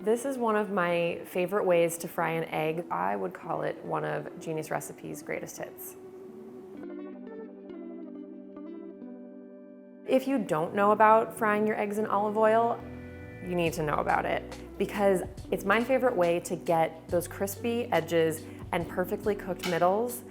This is one of my favorite ways to fry an egg. I would call it one of Genius Recipes' greatest hits. If you don't know about frying your eggs in olive oil, you need to know about it because it's my favorite way to get those crispy edges and perfectly cooked middles.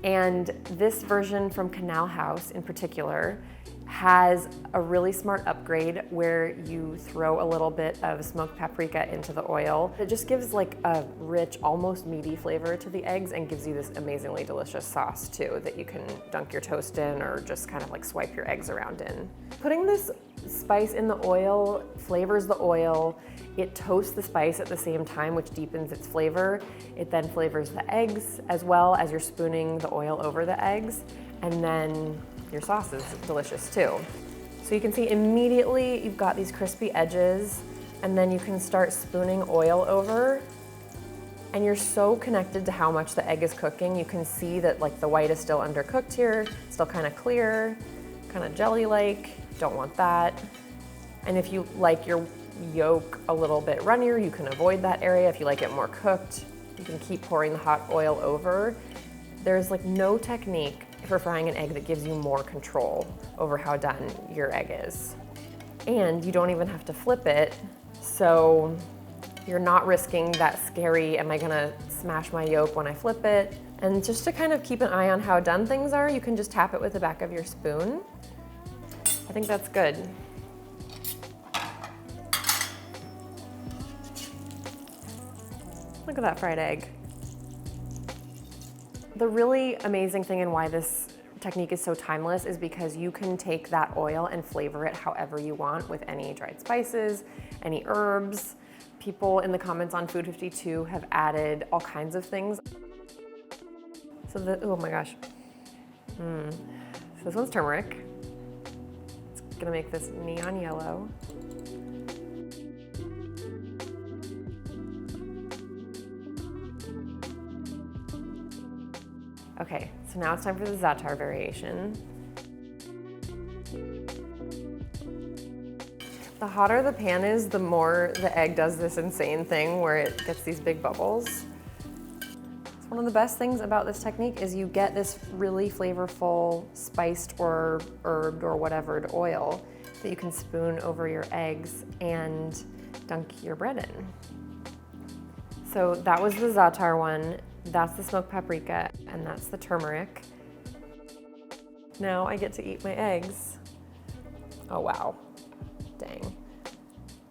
And this version from Canal House in particular has a really smart upgrade where you throw a little bit of smoked paprika into the oil. It just gives like a rich, almost meaty flavor to the eggs and gives you this amazingly delicious sauce too that you can dunk your toast in or just kind of like swipe your eggs around in. Putting this spice in the oil flavors the oil. It toasts the spice at the same time, which deepens its flavor. It then flavors the eggs as well as you're spooning the oil over the eggs. And then your sauce is delicious too. So you can see immediately you've got these crispy edges and then you can start spooning oil over and you're so connected to how much the egg is cooking. You can see that like the white is still undercooked here, still kind of clear, kind of jelly-like. Don't want that. And if you like your yolk a little bit runnier, you can avoid that area. If you like it more cooked, you can keep pouring the hot oil over. There's like no technique for frying an egg that gives you more control over how done your egg is. And you don't even have to flip it, so you're not risking that scary, am I gonna smash my yolk when I flip it? And just to kind of keep an eye on how done things are, you can just tap it with the back of your spoon. I think that's good. Look at that fried egg. The really amazing thing and why this technique is so timeless is because you can take that oil and flavor it however you want with any dried spices, any herbs. People in the comments on Food 52 have added all kinds of things. So oh my gosh. So this one's turmeric. It's gonna make this neon yellow. Okay, so now it's time for the za'atar variation. The hotter the pan is, the more the egg does this insane thing where it gets these big bubbles. So one of the best things about this technique is you get this really flavorful spiced or herbed or whatever oil that you can spoon over your eggs and dunk your bread in. So that was the za'atar one. That's the smoked paprika, and that's the turmeric. Now I get to eat my eggs. Oh wow, dang.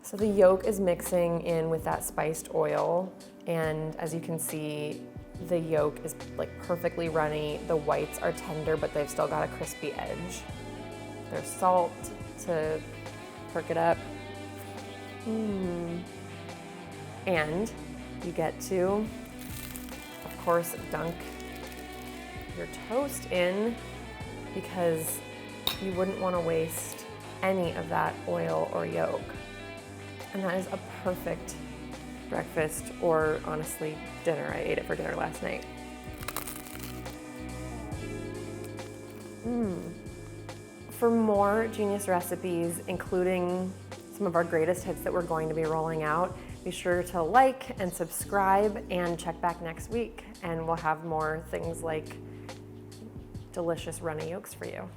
So the yolk is mixing in with that spiced oil, and as you can see, the yolk is like perfectly runny. The whites are tender, but they've still got a crispy edge. There's salt to perk it up. And you get to, of course, dunk your toast in because you wouldn't want to waste any of that oil or yolk. And that is a perfect breakfast or honestly dinner. I ate it for dinner last night. For more Genius recipes, including some of our greatest hits that we're going to be rolling out, be sure to like and subscribe and check back next week, and we'll have more things like delicious runny yolks for you.